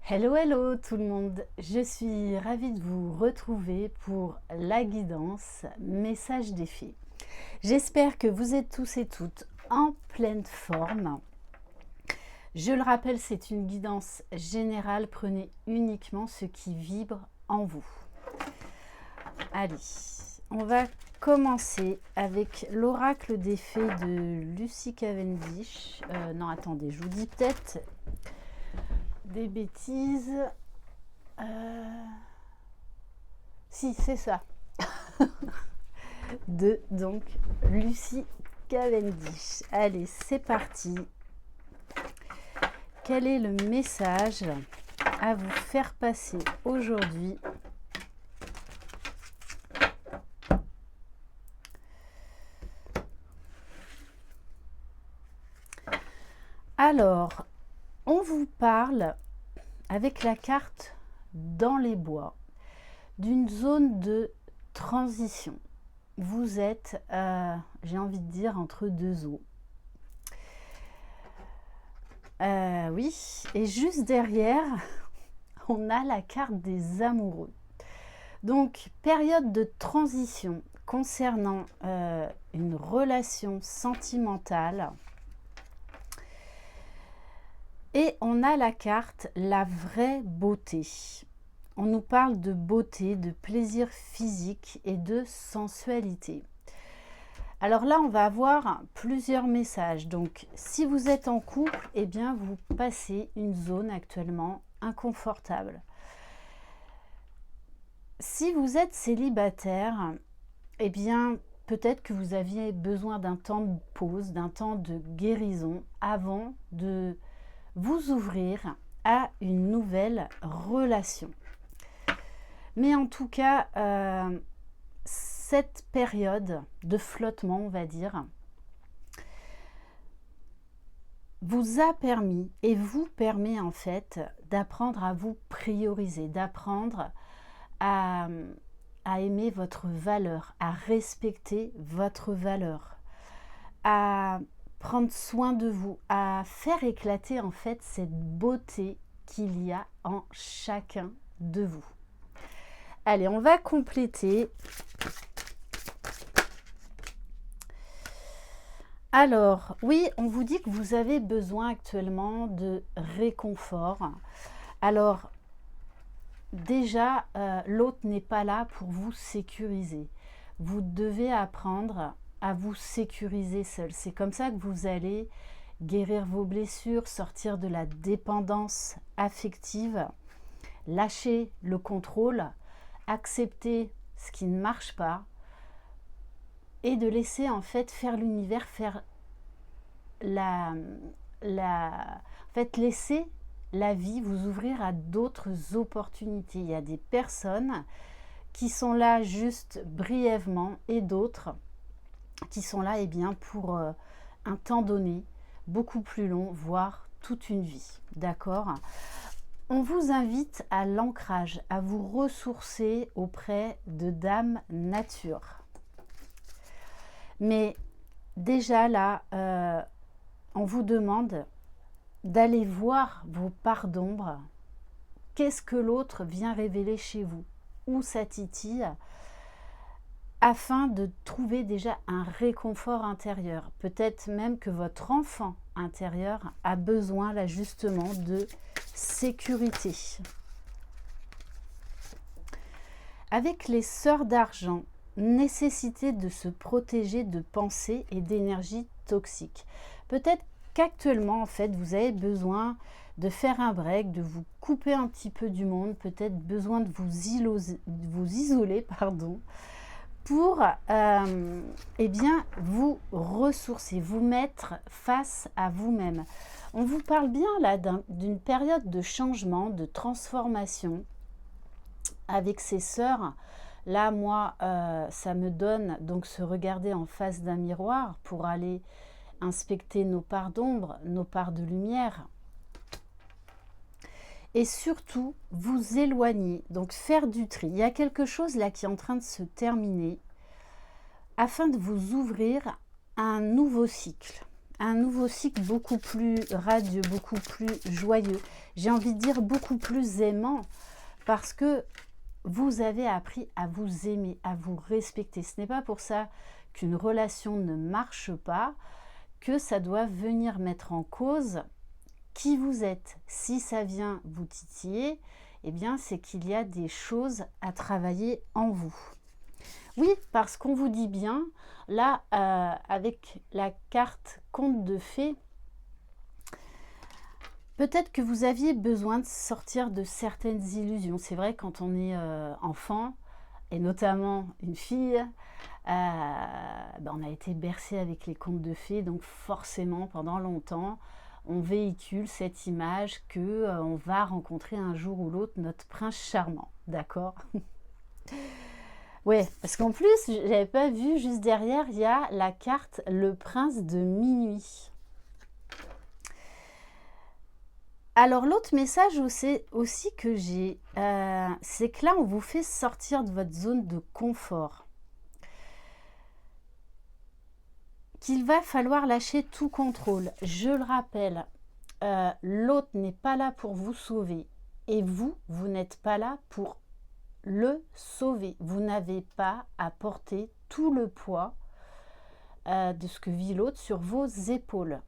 Hello, hello tout le monde, je suis ravie de vous retrouver pour la guidance Message des Fées. J'espère que vous êtes tous et toutes en pleine forme. Je le rappelle, c'est une guidance générale, prenez uniquement ce qui vibre en vous. Allez, on va commencer avec l'oracle des fées de Lucy Cavendish. Non, attendez, je vous dis peut-être des bêtises. Si, c'est ça. De donc Lucy Cavendish. Allez, c'est parti. Quel est le message à vous faire passer aujourd'hui ? Alors, on vous parle avec la carte dans les bois d'une zone de transition. Vous êtes, j'ai envie de dire, entre deux eaux. Oui, et juste derrière, on a la carte des amoureux. Donc, période de transition concernant une relation sentimentale. Et on a la carte la vraie beauté. On nous parle de beauté, de plaisir physique et de sensualité. Alors là, on va avoir plusieurs messages. Donc, si vous êtes en couple, eh bien, vous passez une zone actuellement inconfortable. Si vous êtes célibataire, eh bien, peut-être que vous aviez besoin d'un temps de pause, d'un temps de guérison avant de vous ouvrir à une nouvelle relation. Mais en tout cas, cette période de flottement, on va dire, vous a permis et vous permet en fait d'apprendre à vous prioriser, d'apprendre à aimer votre valeur, à respecter votre valeur, à prendre soin de vous, à faire éclater en fait cette beauté qu'il y a en chacun de vous. Allez, on va compléter. Alors, oui, on vous dit que vous avez besoin actuellement de réconfort. Alors, déjà, l'autre n'est pas là pour vous sécuriser. Vous devez apprendre à vous sécuriser seul. C'est comme ça que vous allez guérir vos blessures, sortir de la dépendance affective, lâcher le contrôle, accepter ce qui ne marche pas et de laisser en fait faire l'univers, faire en fait laisser la vie vous ouvrir à d'autres opportunités. Il y a des personnes qui sont là juste brièvement et d'autres qui sont là bien, pour un temps donné, beaucoup plus long, voire toute une vie. D'accord ? On vous invite à l'ancrage, à vous ressourcer auprès de Dame Nature. Mais déjà là, on vous demande d'aller voir vos parts d'ombre. Qu'est-ce que l'autre vient révéler chez vous? Où ça titille? Afin de trouver déjà un réconfort intérieur. Peut-être même que votre enfant intérieur a besoin là justement de sécurité. Avec les sœurs d'argent, nécessité de se protéger de pensées et d'énergie toxiques. Peut-être qu'actuellement, en fait, vous avez besoin de faire un break, de vous couper un petit peu du monde, peut-être besoin de vous isoler, pour vous ressourcer, vous mettre face à vous-même. On vous parle bien là d'une période de changement, de transformation avec ces sœurs. Là, moi, ça me donne donc se regarder en face d'un miroir pour aller inspecter nos parts d'ombre, nos parts de lumière. Et surtout, vous éloigner, donc faire du tri. Il y a quelque chose là qui est en train de se terminer afin de vous ouvrir à un nouveau cycle. un nouveau cycle beaucoup plus radieux, beaucoup plus joyeux. J'ai envie de dire beaucoup plus aimant, parce que vous avez appris à vous aimer, à vous respecter. Ce n'est pas pour ça qu'une relation ne marche pas, que ça doit venir mettre en cause qui vous êtes. Si ça vient vous titiller, eh bien c'est qu'il y a des choses à travailler en vous. Oui, parce qu'on vous dit bien, là, avec la carte conte de fées, peut-être que vous aviez besoin de sortir de certaines illusions. C'est vrai, quand on est enfant, et notamment une fille, on a été bercé avec les contes de fées, donc forcément, pendant longtemps, on véhicule cette image que on va rencontrer un jour ou l'autre notre prince charmant, d'accord? Ouais, parce qu'en plus, j'avais pas vu, juste derrière, il y a la carte le prince de minuit. Alors l'autre message aussi que j'ai, c'est que là, on vous fait sortir de votre zone de confort. Qu'il va falloir lâcher tout contrôle. Je le rappelle, l'autre n'est pas là pour vous sauver. Et vous n'êtes pas là pour le sauver. Vous n'avez pas à porter tout le poids de ce que vit l'autre sur vos épaules.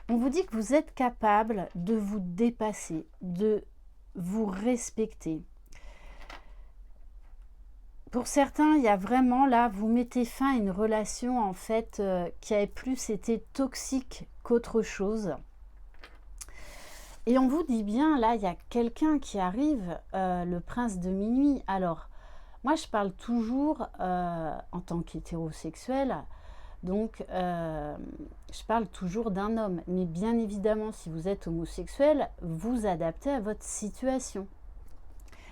On vous dit que vous êtes capable de vous dépasser, de vous respecter. Pour certains, il y a vraiment là, vous mettez fin à une relation en fait qui avait plus été toxique qu'autre chose. Et on vous dit bien, là, il y a quelqu'un qui arrive, le prince de minuit. Alors, moi, je parle toujours en tant qu'hétérosexuel, donc je parle toujours d'un homme. Mais bien évidemment, si vous êtes homosexuel, vous adaptez à votre situation.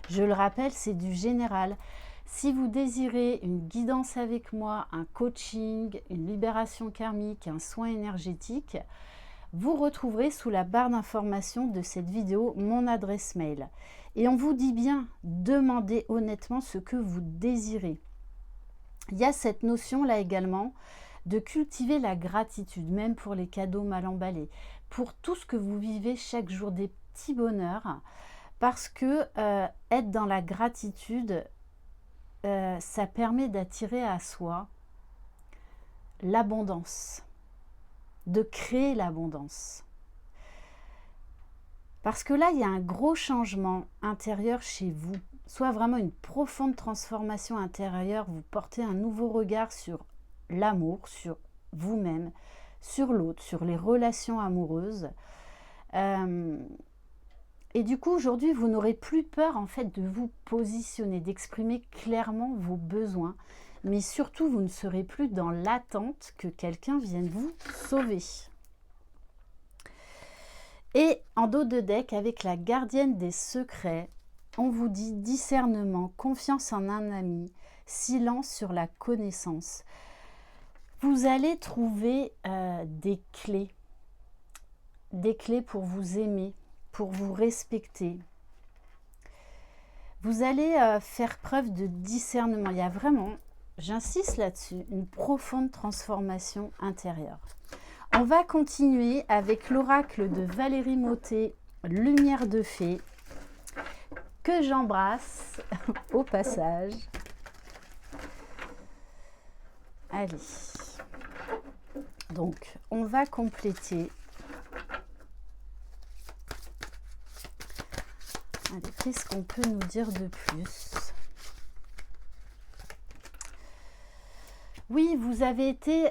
Je le rappelle, c'est du général. Si vous désirez une guidance avec moi, un coaching, une libération karmique, un soin énergétique, vous retrouverez sous la barre d'information de cette vidéo mon adresse mail. Et on vous dit bien, demandez honnêtement ce que vous désirez. Il y a cette notion-là également de cultiver la gratitude, même pour les cadeaux mal emballés, pour tout ce que vous vivez chaque jour, des petits bonheurs, parce que être dans la gratitude, ça permet d'attirer à soi l'abondance, de créer l'abondance. Parce que là, il y a un gros changement intérieur chez vous, soit vraiment une profonde transformation intérieure, vous portez un nouveau regard sur l'amour, sur vous-même, sur l'autre, sur les relations amoureuses. Et du coup, aujourd'hui, vous n'aurez plus peur en fait de vous positionner, d'exprimer clairement vos besoins. Mais surtout, vous ne serez plus dans l'attente que quelqu'un vienne vous sauver. Et en dos de deck, avec la gardienne des secrets, on vous dit discernement, confiance en un ami, silence sur la connaissance. Vous allez trouver des clés pour vous aimer, pour vous respecter. Vous allez faire preuve de discernement. Il y a vraiment, j'insiste là-dessus, une profonde transformation intérieure. On va continuer avec l'oracle de Valérie Mottet, Lumière de Fée, que j'embrasse au passage. Allez, donc on va compléter. Allez, qu'est-ce qu'on peut nous dire de plus? Oui, vous avez été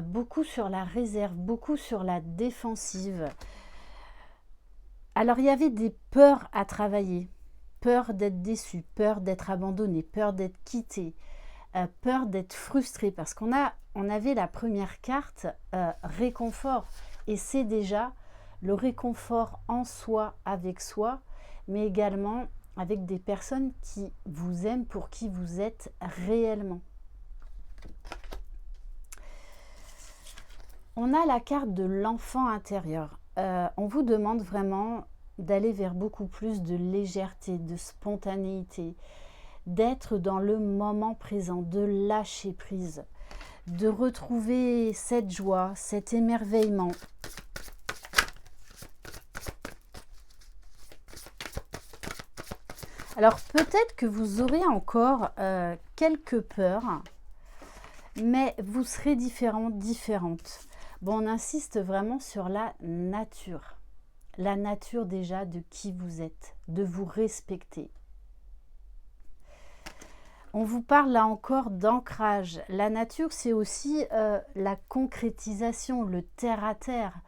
beaucoup sur la réserve, beaucoup sur la défensive. Alors, il y avait des peurs à travailler. Peur d'être déçu, peur d'être abandonné, peur d'être quitté, peur d'être frustré. Parce qu'on avait la première carte, réconfort. Et c'est déjà le réconfort en soi, avec soi, mais également avec des personnes qui vous aiment pour qui vous êtes réellement. On a la carte de l'enfant intérieur. On vous demande vraiment d'aller vers beaucoup plus de légèreté, de spontanéité, d'être dans le moment présent, de lâcher prise. de retrouver cette joie, cet émerveillement. Alors peut-être que vous aurez encore quelques peurs, mais vous serez différente. Bon, on insiste vraiment sur la nature. La nature déjà de qui vous êtes, de vous respecter. On vous parle là encore d'ancrage. La nature, c'est aussi la concrétisation, le terre à terre.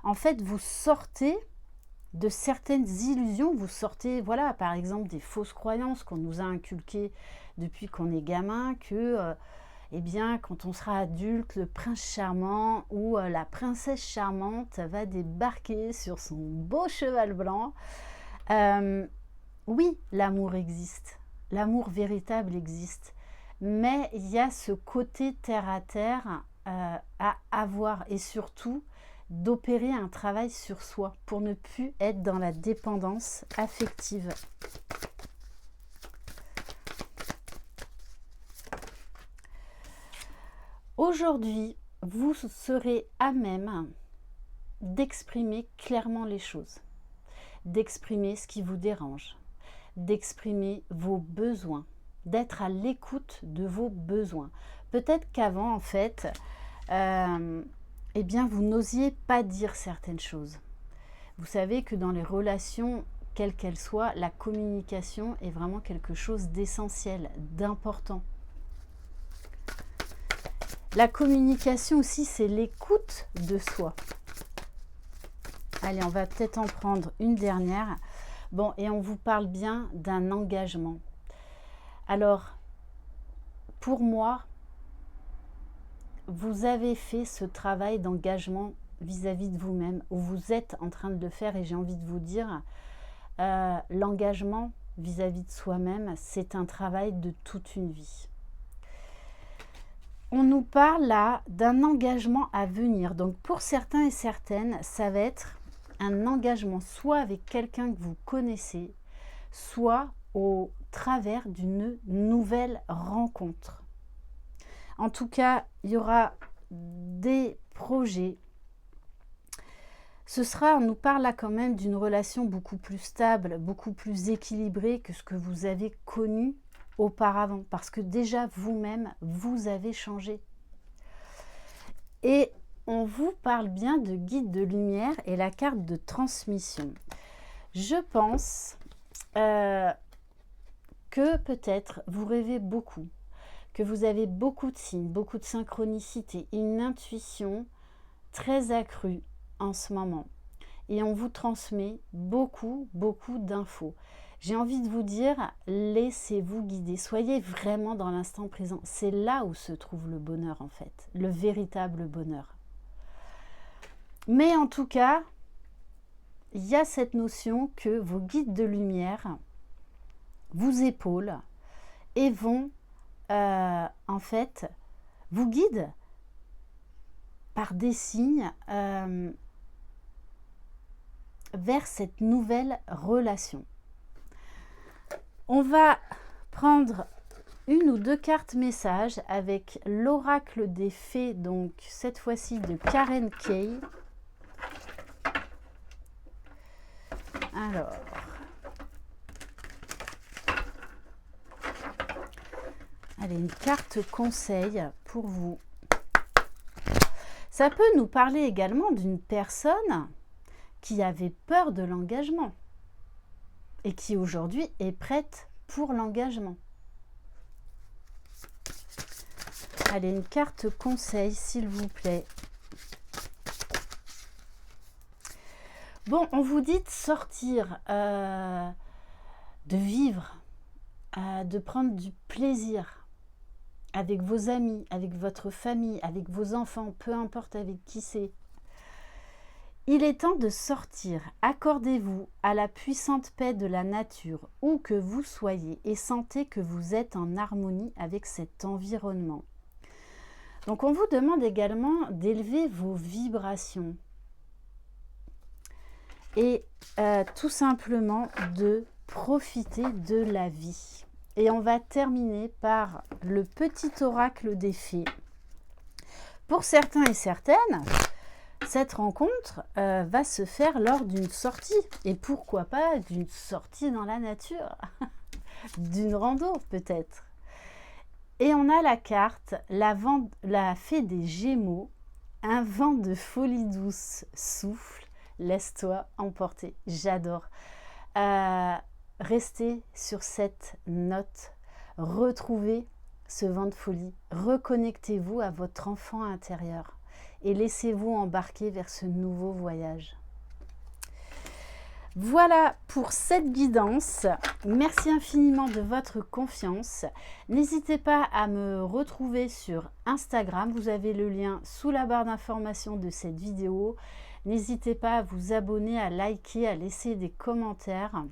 En fait, vous sortez de certaines illusions, vous sortez, voilà, par exemple, des fausses croyances qu'on nous a inculquées depuis qu'on est gamin, que, eh bien, quand on sera adulte, le prince charmant ou la princesse charmante va débarquer sur son beau cheval blanc. Oui, l'amour existe. L'amour véritable existe, mais il y a ce côté terre à terre à avoir et surtout d'opérer un travail sur soi pour ne plus être dans la dépendance affective. Aujourd'hui, vous serez à même d'exprimer clairement les choses, d'exprimer ce qui vous dérange, d'exprimer vos besoins, d'être à l'écoute de vos besoins. Peut-être qu'avant, en fait, eh bien, vous n'osiez pas dire certaines choses. Vous savez que dans les relations, quelles qu'elles soient, la communication est vraiment quelque chose d'essentiel, d'important. La communication aussi, c'est l'écoute de soi. Allez, on va peut-être en prendre une dernière. Bon, et on vous parle bien d'un engagement. Alors, pour moi, vous avez fait ce travail d'engagement vis-à-vis de vous-même, ou vous êtes en train de le faire, et j'ai envie de vous dire, l'engagement vis-à-vis de soi-même, c'est un travail de toute une vie. On nous parle là d'un engagement à venir. Donc, pour certains et certaines, ça va être un engagement soit avec quelqu'un que vous connaissez, soit au travers d'une nouvelle rencontre. En tout cas, il y aura des projets. On nous parle là quand même d'une relation beaucoup plus stable, beaucoup plus équilibrée que ce que vous avez connu auparavant. Parce que déjà, vous-même, vous avez changé. Et on vous parle bien de guide de lumière et la carte de transmission. Je pense que peut-être vous rêvez beaucoup, que vous avez beaucoup de signes, beaucoup de synchronicité, une intuition très accrue en ce moment. Et on vous transmet beaucoup d'infos. J'ai envie de vous dire, laissez-vous guider, soyez vraiment dans l'instant présent. C'est là où se trouve le bonheur en fait, le véritable bonheur. Mais en tout cas, il y a cette notion que vos guides de lumière vous épaulent et vont en fait vous guident par des signes vers cette nouvelle relation. On va prendre une ou deux cartes messages avec l'oracle des fées, donc cette fois-ci de Karen Kay. Alors, allez, une carte conseil pour vous. Ça peut nous parler également d'une personne qui avait peur de l'engagement et qui aujourd'hui est prête pour l'engagement. Allez, une carte conseil, s'il vous plaît. Bon, on vous dit de sortir, de vivre, de prendre du plaisir avec vos amis, avec votre famille, avec vos enfants, peu importe avec qui c'est. Il est temps de sortir. Accordez-vous à la puissante paix de la nature, où que vous soyez, et sentez que vous êtes en harmonie avec cet environnement. Donc, on vous demande également d'élever vos vibrations et tout simplement de profiter de la vie. Et on va terminer par le petit oracle des fées. Pour certains et certaines, cette rencontre va se faire lors d'une sortie. Et pourquoi pas d'une sortie dans la nature, d'une rando peut-être. Et on a la carte, la fée des Gémeaux, un vent de folie douce souffle, laisse-toi emporter. J'adore. Restez sur cette note, retrouvez ce vent de folie, reconnectez-vous à votre enfant intérieur et laissez-vous embarquer vers ce nouveau voyage. Voilà pour cette guidance. Merci infiniment de votre confiance. N'hésitez pas à me retrouver sur Instagram. Vous avez le lien sous la barre d'information de cette vidéo. N'hésitez pas à vous abonner, à liker, à laisser des commentaires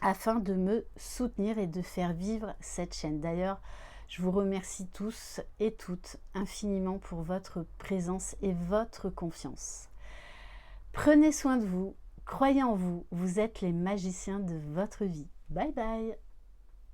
afin de me soutenir et de faire vivre cette chaîne. D'ailleurs, je vous remercie tous et toutes infiniment pour votre présence et votre confiance. Prenez soin de vous. Croyez en vous, vous êtes les magiciens de votre vie. Bye bye.